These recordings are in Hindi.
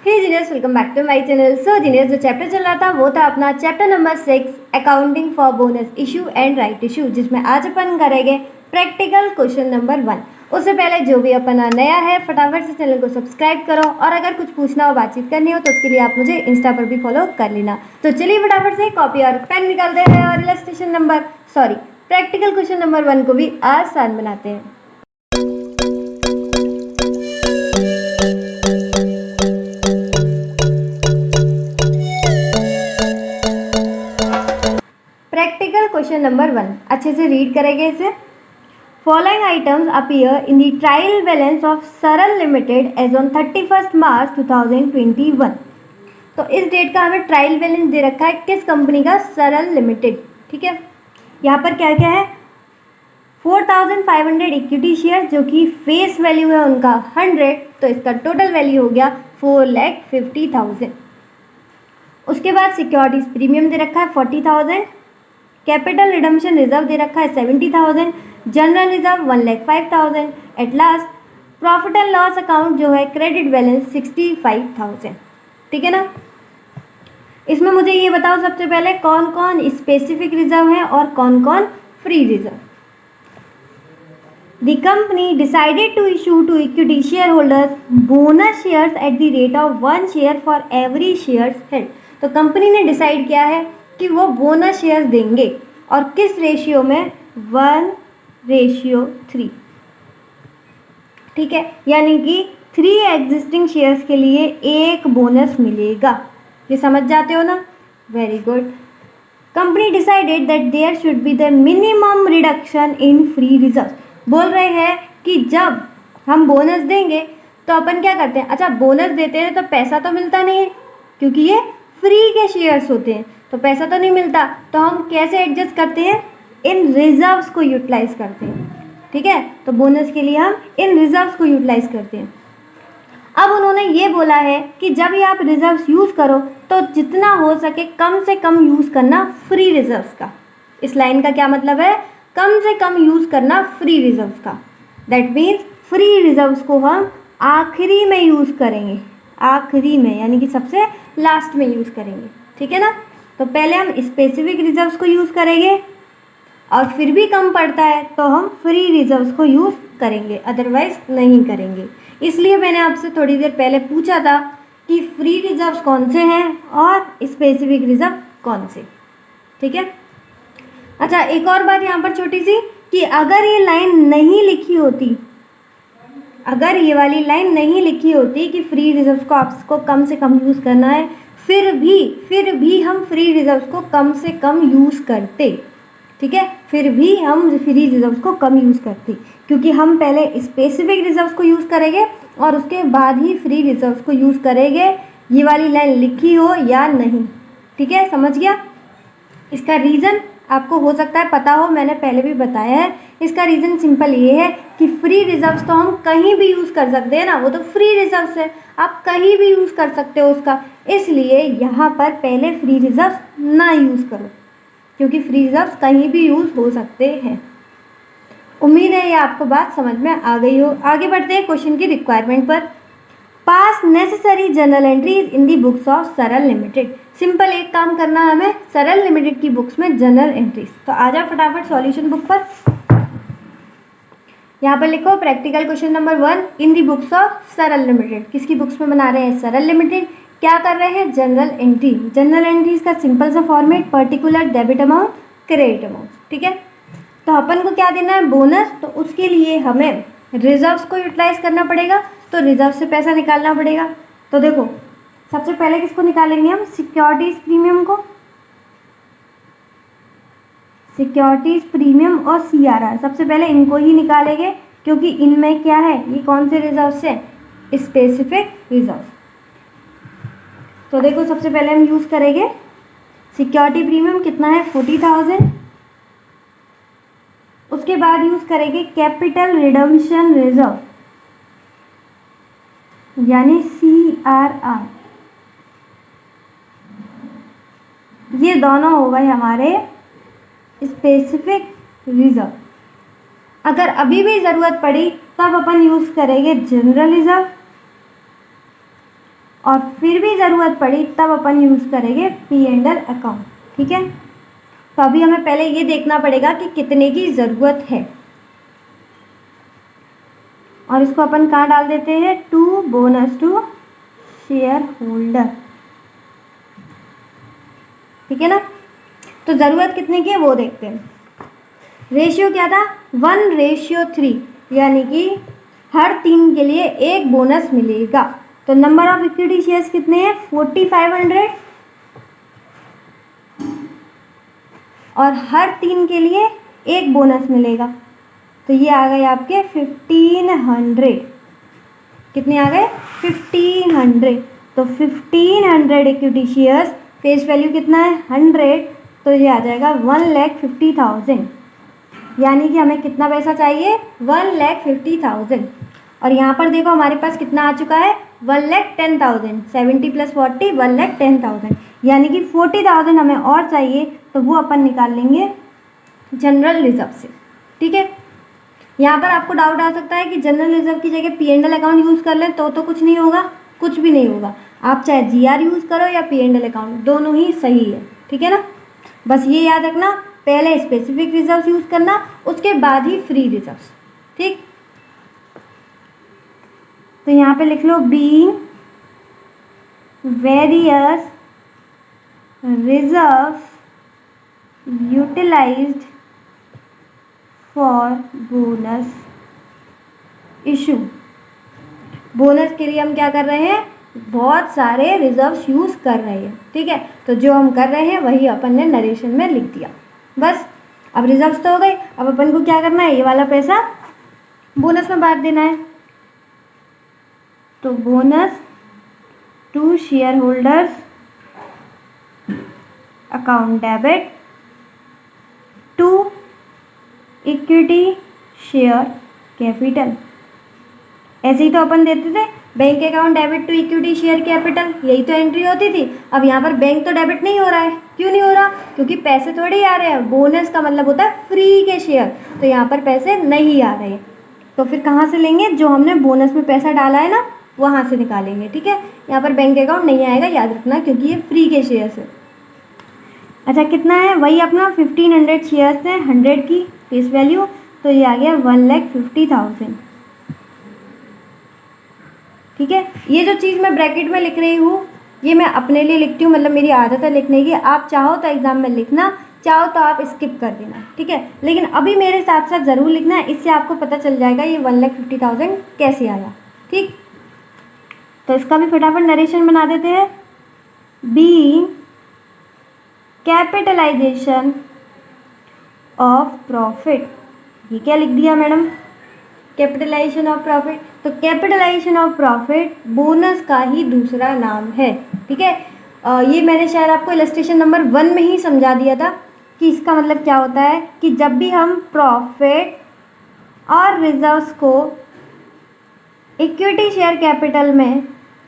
Hey genius, welcome back to my channel. So genius, जो चैप्टर चल रहा था वो था अपना chapter number 6 accounting for bonus issue and right issue, जिसमें आज अपन करेंगे प्रैक्टिकल क्वेश्चन नंबर 1। उससे पहले जो भी अपना नया है फटाफट से चैनल को सब्सक्राइब करो, और अगर कुछ पूछना हो, बातचीत करनी हो तो उसके लिए आप मुझे इंस्टा पर भी फॉलो कर लेना। तो चलिए फटाफट से कॉपी और पेन निकालते हैं और प्रैक्टिकल क्वेश्चन नंबर 1 को भी आसान बनाते हैं। प्रैक्टिकल क्वेश्चन नंबर 1 अच्छे से रीड करेंगे इसे। Following items appear in the trial balance of सरल लिमिटेड एज ऑन 31 मार्च 2021। तो इस डेट का हमें ट्रायल बैलेंस दे रखा है किस कंपनी का? सरल लिमिटेड। ठीक है, यहाँ पर क्या क्या है? 4500 इक्विटी शेयर जो कि फेस वैल्यू है उनका 100, तो इसका टोटल वैल्यू हो गया 4,50,000। उसके बाद सिक्योरिटीज प्रीमियम दे रखा है 40,000, कैपिटल रिडम्पशन रिजर्व दे रखा है 70,000, general reserve 1,05,000। At last profit and loss account जो है क्रेडिट बैलेंस 65,000। ठीक है ना। इसमें मुझे ये बताओ सबसे पहले कौन कौन स्पेसिफिक रिजर्व है और कौन कौन free reserve. The company decided to issue to equity shareholders bonus shares at the rate of 1 share for every shares held। तो कंपनी ने डिसाइड किया है कि वो बोनस शेयर्स देंगे, और किस रेशियो में? 1:3। ठीक है, यानी कि 3 एग्जिस्टिंग शेयर्स के लिए 1 बोनस मिलेगा। ये समझ जाते हो ना? Very good. Company decided that there should be the minimum reduction in free reserve. बोल रहे हैं कि जब हम बोनस देंगे तो अपन क्या करते हैं? अच्छा, बोनस देते हैं तो पैसा तो मिलता नहीं है, क्योंकि ये फ्री के शेयर्स होते हैं, तो पैसा तो नहीं मिलता। तो हम कैसे एडजस्ट करते हैं? इन रिजर्व्स को यूटिलाइज करते हैं। ठीक है, तो बोनस के लिए हम इन रिजर्व्स को यूटिलाइज करते हैं। अब उन्होंने ये बोला है कि जब ये आप रिजर्व्स यूज़ करो तो जितना हो सके कम से कम यूज़ करना फ्री रिजर्व्स का। इस लाइन का क्या मतलब है? कम से कम यूज़ करना फ्री रिजर्व्स का। दैट मीन्स फ्री रिजर्व्स को हम आखिरी में यूज़ करेंगे, आखिरी में यानी कि सबसे लास्ट में यूज़ करेंगे। ठीक है ना। तो पहले हम स्पेसिफिक रिजर्व्स को यूज़ करेंगे, और फिर भी कम पड़ता है तो हम फ्री रिजर्व्स को यूज़ करेंगे, अदरवाइज नहीं करेंगे। इसलिए मैंने आपसे थोड़ी देर पहले पूछा था कि फ्री रिजर्व्स कौन से हैं और स्पेसिफिक रिजर्व कौन से। ठीक है। अच्छा, एक और बात यहाँ पर छोटी सी, कि अगर ये लाइन नहीं लिखी होती, अगर ये वाली लाइन नहीं लिखी होती कि फ्री रिजर्व्स को आपको कम से कम यूज़ करना है, फिर भी हम फ्री रिजर्व्स को कम से कम यूज़ करते। ठीक है, फिर भी हम फ्री रिजर्व्स को कम यूज़ करते, क्योंकि हम पहले स्पेसिफिक रिजर्व्स को यूज़ करेंगे और उसके बाद ही फ्री रिजर्व्स को यूज़ करेंगे, ये वाली लाइन लिखी हो या नहीं। ठीक है, समझ गया। इसका रीज़न आपको हो सकता है पता हो, मैंने पहले भी बताया है। इसका रीज़न सिंपल ये है कि फ्री रिजर्व्स तो हम कहीं भी यूज़ कर सकते हैं ना, वो तो फ्री रिजर्व्स है, आप कहीं भी यूज़ कर सकते हो उसका। इसलिए यहाँ पर पहले फ्री रिजर्व्स ना यूज़ करो, क्योंकि फ्री रिजर्व्स कहीं भी यूज़ हो सकते हैं। उम्मीद है ये आपको बात समझ में आ गई हो। आगे बढ़ते हैं क्वेश्चन की रिक्वायरमेंट पर। पास necessary journal entries in the books of सरल लिमिटेड। सिंपल एक काम करना है हमें, सरल लिमिटेड की बुक्स में जर्नल एंट्रीज। तो आ जाओ फटाफट सॉल्यूशन बुक पर। यहाँ पर लिखो practical question number 1 in the books of सरल लिमिटेड। किसकी बुक्स में बना रहे हैं? सरल लिमिटेड। क्या कर रहे हैं? General entry. जनरल एंट्रीज का सिंपल सा format particular debit amount credit amount. ठीक है, तो अपन को क्या देना है? बोनस। तो उसके लिए हमें रिजर्व्स को यूटिलाइज करना पड़ेगा, तो रिजर्व से पैसा निकालना पड़ेगा। तो देखो, सबसे पहले किसको निकालेंगे हम? सिक्योरिटीज प्रीमियम को। सिक्योरिटीज प्रीमियम और CRR, सबसे पहले इनको ही निकालेंगे, क्योंकि इनमें क्या है? ये कौन से रिजर्व से? Specific reserve. तो देखो, सबसे पहले हम यूज़ करेंगे सिक्योरिटी प्रीमियम, कितना है? 40,000। उसके बाद यूज़ करेंगे कैपिटल रिडम्पशन रिजर्व यानी CRR। ये दोनों हो गए हमारे स्पेसिफिक रिजर्व। अगर अभी भी ज़रूरत पड़ी तब अपन यूज़ करेंगे जनरल रिजर्व। और फिर भी ज़रूरत पड़ी तब अपन यूज़ करेंगे P&L अकाउंट। ठीक है, तो अभी हमें पहले ये देखना पड़ेगा कि कितने की ज़रूरत है, और इसको अपन कहाँ डाल देते हैं, to bonus to shareholder. ठीक है ना, तो ज़रूरत कितने की है वो देखते हैं। रेशियो क्या था, 1:3, यानी कि हर 3 के लिए एक बोनस मिलेगा। तो नंबर ऑफ इक्विटी शेयर्स कितने हैं, 4500, और हर 3 के लिए एक बोनस मिलेगा। तो ये आ गए आपके 1500। कितने आ गए, 1500। तो 1500 इक्विटी शेयर्स, फेस वैल्यू कितना है, 100, तो ये आ जाएगा 1,50,000। यानी कि हमें कितना पैसा चाहिए, 1,50,000। और यहाँ पर देखो हमारे पास कितना आ चुका है, 1,10,000। 70 + 40 1,10,000, यानी कि 40,000 हमें और चाहिए, तो वो अपन निकाल लेंगे जनरल रिजर्व से। ठीक है, यहाँ पर आपको डाउट आ सकता है कि जनरल रिजर्व की जगह P&L अकाउंट यूज़ कर लें तो कुछ नहीं होगा, कुछ भी नहीं होगा। आप चाहे GR यूज़ करो या P&L अकाउंट, दोनों ही सही है। ठीक है ना, बस ये याद रखना, पहले स्पेसिफिक रिजर्व्स यूज़ करना, उसके बाद ही फ्री रिजर्व्स। ठीक, तो यहाँ पे लिख लो being various reserves utilized for bonus issue. Bonus के लिए हम क्या कर रहे हैं, बहुत सारे रिजर्व्स यूज़ कर रहे हैं। ठीक है, तो जो हम कर रहे हैं वही अपन ने नरेशन में लिख दिया। बस, अब रिजर्व्स तो हो गए, अब अपन को क्या करना है, ये वाला पैसा बोनस में बांट देना है। तो bonus to shareholders account debit to equity share capital. ऐसे ही तो अपन देते थे, bank account debit to equity share capital, यही तो एंट्री होती थी। अब यहाँ पर बैंक तो डेबिट नहीं हो रहा है, क्यों नहीं हो रहा, क्योंकि पैसे थोड़े ही आ रहे हैं। बोनस का मतलब होता है फ्री के शेयर, तो यहाँ पर पैसे नहीं आ रहे हैं। तो फिर कहाँ से लेंगे, जो हमने बोनस में पैसा डाला है ना, वहाँ से निकालेंगे। ठीक है, यहाँ पर बैंक अकाउंट नहीं आएगा, याद रखना, क्योंकि ये फ्री के शेयर्स है। अच्छा, कितना है, वही अपना 1500 शेयर्स हैं, 100 की फेस वैल्यू, तो ये आ गया 1,50,000। ठीक है, ये जो चीज़ मैं ब्रैकेट में लिख रही हूँ, ये मैं अपने लिए लिखती हूँ, मतलब मेरी आदत है लिखने की। आप चाहो तो एग्ज़ाम में लिखना, चाहो तो आप स्किप कर देना। ठीक है, लेकिन अभी मेरे साथ साथ ज़रूर लिखना है, इससे आपको पता चल जाएगा ये 1,50,000 कैसे आया। ठीक, तो इसका भी फटाफट नरेशन बना देते हैं। बी कैपिटलाइजेशन ऑफ प्रॉफिट, ये क्या लिख दिया मैडम, कैपिटलाइजेशन ऑफ प्रॉफिट। तो कैपिटलाइजेशन ऑफ प्रॉफिट बोनस का ही दूसरा नाम है। ठीक है, ये मैंने शायद आपको इलस्ट्रेशन नंबर 1 में ही समझा दिया था कि इसका मतलब क्या होता है, कि जब भी हम प्रॉफिट और रिजर्व्स को इक्विटी शेयर कैपिटल में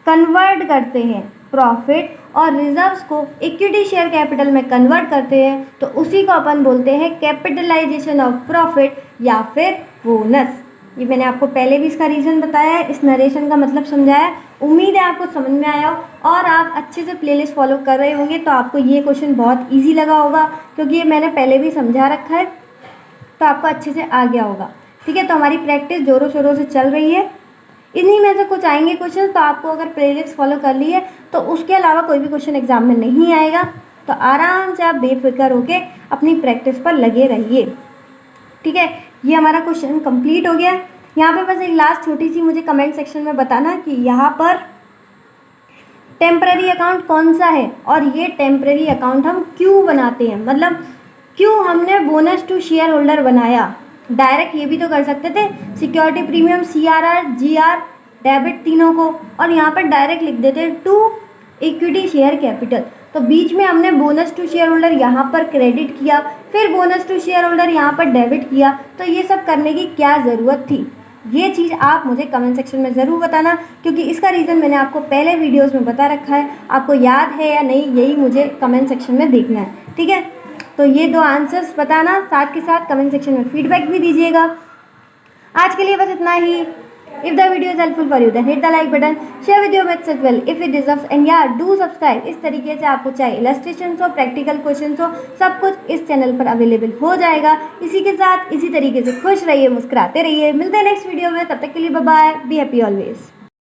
कन्वर्ट करते हैं, प्रॉफिट और रिजर्व्स को इक्विटी शेयर कैपिटल में कन्वर्ट करते हैं, तो उसी को अपन बोलते हैं कैपिटलाइजेशन ऑफ प्रॉफिट या फिर बोनस। ये मैंने आपको पहले भी इसका रीज़न बताया है, इस नरेशन का मतलब समझाया। उम्मीद है आपको समझ में आया हो और आप अच्छे से प्लेलिस्ट फॉलो कर रहे होंगे, तो आपको ये क्वेश्चन बहुत इजी लगा होगा, क्योंकि ये मैंने पहले भी समझा रखा है, तो आपको अच्छे से आ गया होगा। ठीक है, तो हमारी प्रैक्टिस ज़ोरों शोरों से चल रही है। इन्हीं में से कुछ आएंगे क्वेश्चन, तो आपको अगर प्लेलिस्ट फॉलो कर ली है तो उसके अलावा कोई भी क्वेश्चन एग्जाम में नहीं आएगा। तो आराम से आप बेफिक्र होके अपनी प्रैक्टिस पर लगे रहिए। ठीक है, ये हमारा क्वेश्चन कंप्लीट हो गया। यहाँ पे बस एक लास्ट छोटी सी मुझे कमेंट सेक्शन में बताना कि यहाँ पर टेम्पररी अकाउंट कौन सा है, और ये टेम्पररी अकाउंट हम क्यों बनाते हैं, मतलब क्यों हमने बोनस टू शेयर होल्डर बनाया। डायरेक्ट ये भी तो कर सकते थे, security premium, CRR, GR, debit, तीनों को, और यहाँ पर डायरेक्ट लिख देते टू इक्विटी शेयर कैपिटल। तो बीच में हमने बोनस टू शेयर होल्डर यहाँ पर क्रेडिट किया, फिर बोनस टू शेयर होल्डर यहाँ पर डेबिट किया, तो ये सब करने की क्या ज़रूरत थी। ये चीज़ आप मुझे कमेंट सेक्शन में ज़रूर बताना, क्योंकि इसका रीज़न मैंने आपको पहले वीडियोस में बता रखा है। आपको याद है या नहीं, यही मुझे कमेंट सेक्शन में देखना है। ठीक है, तो ये 2 आंसर्स बताना, साथ के साथ कमेंट सेक्शन में फीडबैक भी दीजिएगा। आज के लिए बस इतना ही। If the video is helpful for you, then hit the like button, share with your mates as well if it deserves, and yeah, do subscribe. इस तरीके से आपको चाहे इलस्ट्रेशन हो, प्रैक्टिकल क्वेश्चन हो, सब कुछ इस चैनल पर अवेलेबल हो जाएगा। इसी के साथ इसी तरीके से खुश रहिए, मुस्कुराते रहिए। मिलते हैं नेक्स्ट वीडियो में, तब तक के लिए bye bye, be happy always.